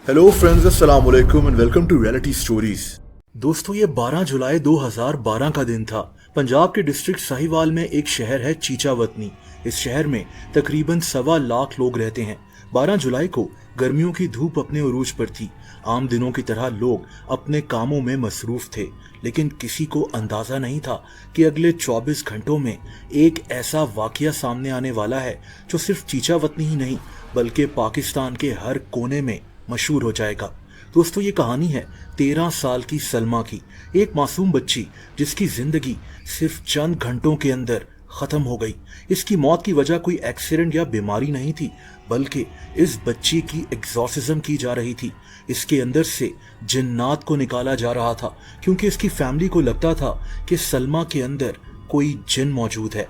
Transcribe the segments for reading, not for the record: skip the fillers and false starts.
Hello friends, अस्सलाम वालेकुम and welcome to reality stories. दोस्तों, ये 12 जुलाई 2012 का दिन था। पंजाब के डिस्ट्रिक्ट साहिवाल में एक शहर है चीचावतनी। इस शहर में तकरीबन 1.25 लाख लोग रहते हैं। 12 जुलाई को गर्मियों की धूप अपने उरूज पर थी। आम दिनों की तरह लोग अपने कामों में मसरूफ थे, लेकिन किसी को अंदाजा नहीं था कि अगले 24 घंटों में एक ऐसा वाकया सामने आने वाला है जो सिर्फ चीचावतनी ही नहीं बल्कि पाकिस्तान के हर कोने में मशहूर हो जाएगा। दोस्तों, ये कहानी है 13 साल की सलमा की, एक मासूम बच्ची जिसकी जिंदगी सिर्फ चंद घंटों के अंदर खत्म हो गई। इसकी मौत की वजह कोई एक्सीडेंट या बीमारी नहीं थी, बल्कि इस बच्ची की एग्जॉर्सिज्म की जा रही थी। इसके अंदर से जिन्नात को निकाला जा रहा था, क्योंकि इसकी फैमिली को लगता था कि सलमा के अंदर कोई जिन मौजूद है।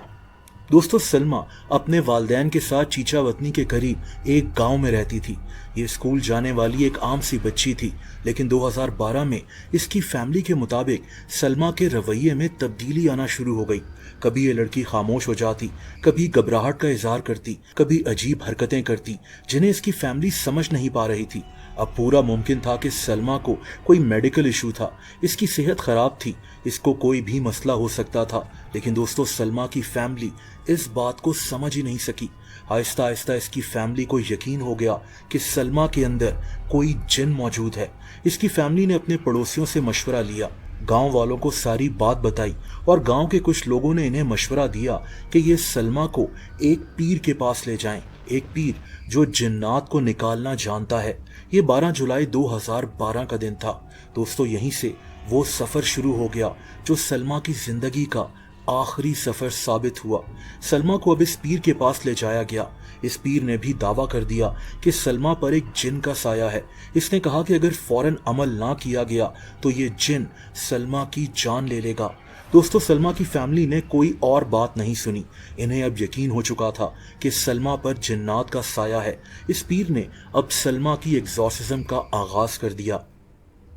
दोस्तों, सलमा अपने वालिदैन के साथ चीचावतनी के करीब एक गांव में रहती थी। ये स्कूल जाने वाली एक आम सी बच्ची थी, लेकिन 2012 में इसकी फैमिली के मुताबिक सलमा के रवैये में तब्दीली आना शुरू हो गई। कभी ये लड़की खामोश हो जाती, कभी घबराहट का इजहार करती, कभी अजीब हरकतें करती जिन्हें इसकी फैमिली समझ नहीं पा रही थी। अब पूरा मुमकिन था कि सलमा को कोई मेडिकल इशू था, इसकी सेहत खराब थी, इसको कोई भी मसला हो सकता था। लेकिन दोस्तों, सलमा की फैमिली इस बात को समझ ही नहीं सकी। आहिस्ता आहिस्ता इसकी फैमिली को यकीन हो गया कि सलमा के अंदर कोई जिन मौजूद है। इसकी फैमिली ने अपने पड़ोसियों से मशवरा लिया, गांव वालों को सारी बात बताई और गांव के कुछ लोगों ने इन्हें मशवरा दिया कि ये सलमा को एक पीर के पास ले जाएं, एक पीर जो जिन्नात को निकालना जानता है। ये 12 जुलाई 2012 का दिन था। दोस्तों, यहीं से वो सफर शुरू हो गया जो सलमा की जिंदगी का आखिरी सफर साबित हुआ। सलमा को अब इस पीर के पास ले जाया गया। इस पीर ने भी दावा कर दिया कि सलमा पर एक जिन का साया है। इसने कहा कि अगर फौरन अमल ना किया गया तो ये जिन सलमा की जान ले लेगा। दोस्तों, सलमा की फैमिली ने कोई और बात नहीं सुनी। इन्हें अब यकीन हो चुका था कि सलमा पर जिन्नात का साया है। इस पीर ने अब सलमा की एग्जॉर्सिज्म का आगाज कर दिया।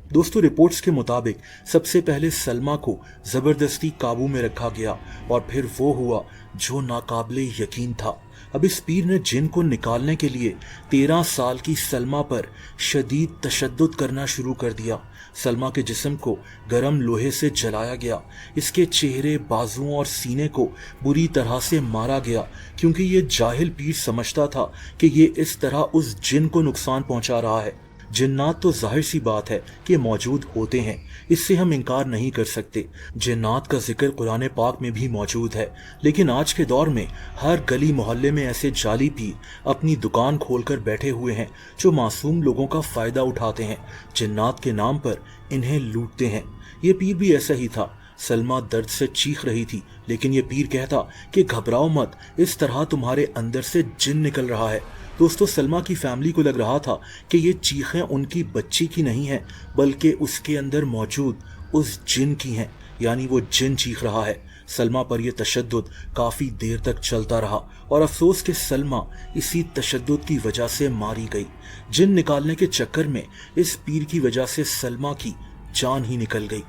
दोस्तों, रिपोर्ट्स के मुताबिक सबसे पहले सलमा को जबरदस्ती काबू में रखा गया और फिर वो हुआ जो नाकाबिले यकीन था। अब इस पीर ने जिन को निकालने के लिए 13 साल की सलमा पर शदीद तशद्दुद करना शुरू कर दिया। सलमा के जिस्म को गर्म लोहे से जलाया गया। इसके चेहरे, बाजुओं और सीने को बुरी तरह से मारा गया, क्योंकि ये जाहिल पीर समझता था कि ये इस तरह उस जिन को नुकसान पहुंचा रहा है। जिन्नात तो जाहिर सी बात है कि मौजूद होते हैं, इससे हम इनकार नहीं कर सकते। जिन्नात का जिक्र कुरान पाक में भी मौजूद है, लेकिन आज के दौर में हर गली मोहल्ले में ऐसे जाली पीर अपनी दुकान खोलकर बैठे हुए हैं जो मासूम लोगों का फायदा उठाते हैं, जिन्नात के नाम पर इन्हें लूटते हैं। ये पीर भी ऐसा ही था। सलमा दर्द से चीख रही थी, लेकिन ये पीर कहता कि घबराओ मत, इस तरह तुम्हारे अंदर से जिन निकल रहा है। दोस्तों, सलमा की फैमिली को लग रहा था कि ये चीखें उनकी बच्ची की नहीं हैं, बल्कि उसके अंदर मौजूद उस जिन की हैं, यानी वो जिन चीख रहा है। सलमा पर यह तशद्दुद काफ़ी देर तक चलता रहा और अफसोस कि सलमा इसी तशद्दुद की वजह से मारी गई। जिन निकालने के चक्कर में इस पीर की वजह से सलमा की जान ही निकल गई।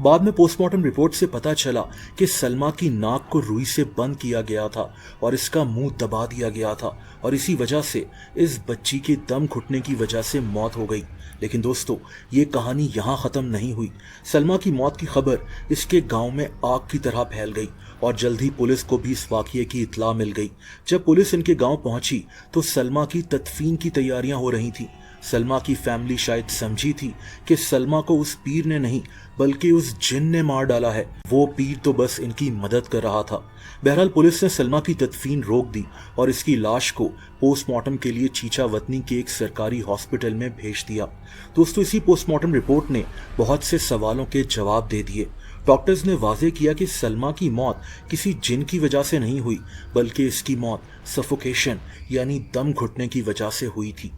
बाद में पोस्टमार्टम रिपोर्ट से पता चला कि सलमा की नाक को रुई से बंद किया गया था और इसका मुंह दबा दिया गया था, और इसी वजह से इस बच्ची के दम घुटने की वजह से मौत हो गई। लेकिन दोस्तों, ये कहानी यहाँ ख़त्म नहीं हुई। सलमा की मौत की खबर इसके गांव में आग की तरह फैल गई और जल्द ही पुलिस को भी इस वाक़ये की इत्तला मिल गई। जब पुलिस इनके गांव पहुंची तो सलमा की तदफीन की तैयारियां हो रही थी। सलमा की फैमिली शायद समझी थी कि सलमा को उस पीर ने नहीं बल्कि उस जिन ने मार डाला है। वो पीर तो बस इनकी मदद कर रहा था। बहरहाल पुलिस ने सलमा की तदफीन रोक दी और इसकी लाश को पोस्टमार्टम के लिए चीचावतनी के एक सरकारी हॉस्पिटल में भेज दिया। दोस्तों, इसी पोस्टमार्टम रिपोर्ट ने बहुत से सवालों के जवाब दे दिए। डॉक्टर्स ने वाजे किया कि सलमा की मौत किसी जिन की वजह से नहीं हुई, बल्कि इसकी मौत सफोकेशन यानी दम घुटने की वजह से हुई थी।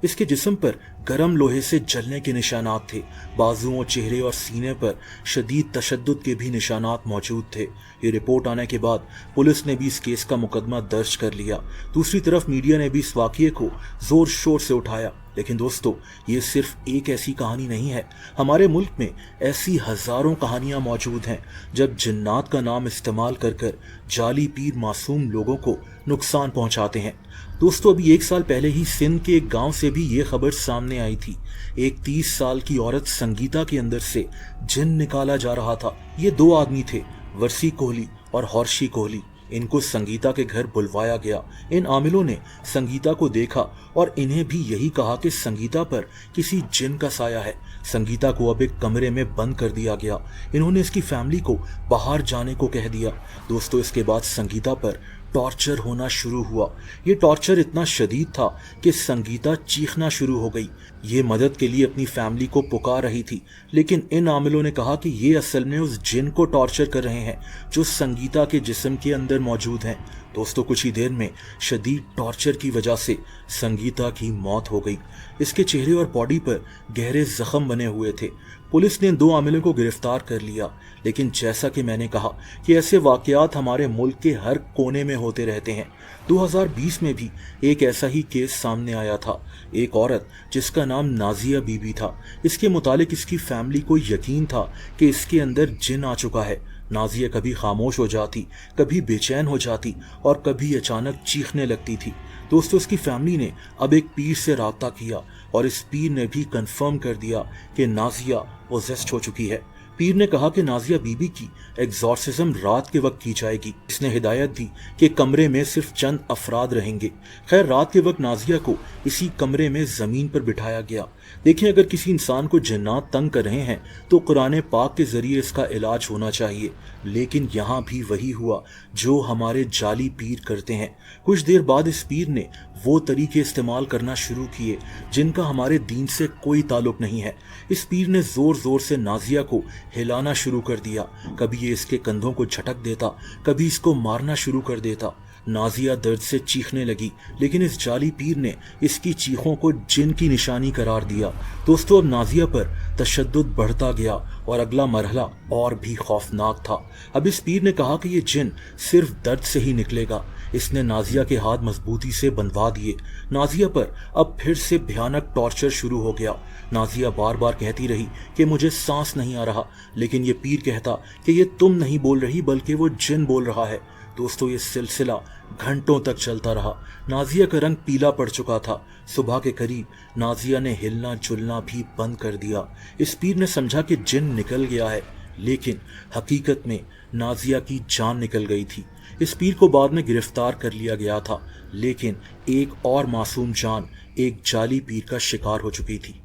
इसके जिस्म पर गर्म लोहे से जलने के निशानात थे। बाजुओं, चेहरे और सीने पर शदीद तशद्दुद के भी निशानात मौजूद थे। ये रिपोर्ट आने के बाद पुलिस ने भी इस केस का मुकदमा दर्ज कर लिया। दूसरी तरफ मीडिया ने भी इस वाक़ये को जोर शोर से उठाया। लेकिन दोस्तों, ये सिर्फ एक ऐसी कहानी नहीं है। हमारे मुल्क में ऐसी हजारों कहानियां मौजूद हैं जब जिन्नात का नाम इस्तेमाल कर जाली पीर मासूम लोगों को नुकसान पहुंचाते हैं। दोस्तों अभी 1 साल पहले ही सिंध के एक गांव से भी ये खबर सामने आई थी। एक 30 साल की औरत संगीता के अंदर से जिन निकाला जा रहा था। ये 2 आदमी थे, वर्सी कोहली और हर्षी कोहली। इनको संगीता के घर बुलवाया गया। इन आमिलों ने संगीता को देखा और इन्हें भी यही कहा कि संगीता पर किसी जिन का साया है। संगीता को अब एक कमरे में बंद कर दिया गया। इन्होंने इसकी फैमिली को बाहर जाने को कह दिया। दोस्तों इसके बाद संगीता पर टॉर्चर होना शुरू हुआ। ये टॉर्चर इतना शदीद था कि संगीता चीखना शुरू हो गई। ये मदद के लिए अपनी फैमिली को पुकार रही थी, लेकिन इन आमिलों ने कहा कि ये असल में उस जिन को टॉर्चर कर रहे हैं जो संगीता के जिस्म के अंदर मौजूद हैं। दोस्तों कुछ ही देर में शदीद टॉर्चर की वजह से संगीता की मौत हो गई। इसके चेहरे और बॉडी पर गहरे जख्म बने हुए थे। पुलिस ने 2 आमिलों को गिरफ्तार कर लिया, लेकिन जैसा कि मैंने कहा कि ऐसे वाकयात हमारे मुल्क के हर कोने में होते रहते हैं। 2020 में भी एक ऐसा ही केस सामने आया था। एक औरत जिसका नाम नाजिया बीबी था, इसके मुतालिक इसकी फैमिली को यकीन था कि इसके अंदर जिन आ चुका है। नाजिया कभी खामोश हो जाती, कभी बेचैन हो जाती और कभी अचानक चीखने लगती थी। दोस्तों इसकी फैमिली ने अब एक पीर से राब्ता किया और इस पीर ने भी कंफर्म कर दिया कि नाजिया पोजेस्ड हो चुकी है। पीर ने कहा कि नाजिया बीबी की एग्जॉर्सिज्म रात के वक्त की जाएगी। इसने हिदायत दी कि कमरे में सिर्फ चंद अफराद रहेंगे। खैर रात के वक्त नाजिया को इसी कमरे में जमीन पर बिठाया गया। देखिए अगर किसी इंसान को जिन्नात तंग कर रहे हैं तो कुरान पाक के जरिए इसका इलाज होना चाहिए, लेकिन यहाँ भी वही हुआ जो हमारे जाली पीर करते हैं। कुछ देर बाद इस पीर ने वो तरीके इस्तेमाल करना शुरू किए जिनका हमारे दीन से कोई ताल्लुक नहीं है। इस पीर ने जोर जोर से नाजिया को हिलाना शुरू कर दिया। कभी ये इसके कंधों को झटक देता, कभी इसको मारना शुरू कर देता। नाजिया दर्द से चीखने लगी, लेकिन इस जाली पीर ने इसकी चीखों को जिन की निशानी करार दिया। दोस्तों अब नाजिया पर तशद्दुद बढ़ता गया और अगला मरहला और भी खौफनाक था। अब इस पीर ने कहा कि ये जिन सिर्फ दर्द से ही निकलेगा। इसने नाजिया के हाथ मजबूती से बंधवा दिए। नाजिया पर अब फिर से भयानक टॉर्चर शुरू हो गया। नाजिया बार बार कहती रही कि मुझे सांस नहीं आ रहा, लेकिन ये पीर कहता कि ये तुम नहीं बोल रही बल्कि वो जिन बोल रहा है। दोस्तों ये सिलसिला घंटों तक चलता रहा। नाजिया का रंग पीला पड़ चुका था। सुबह के करीब नाजिया ने हिलना जुलना भी बंद कर दिया। इस पीर ने समझा कि जिन निकल गया है, लेकिन हकीकत में नाजिया की जान निकल गई थी। इस पीर को बाद में गिरफ्तार कर लिया गया था, लेकिन एक और मासूम जान एक जाली पीर का शिकार हो चुकी थी।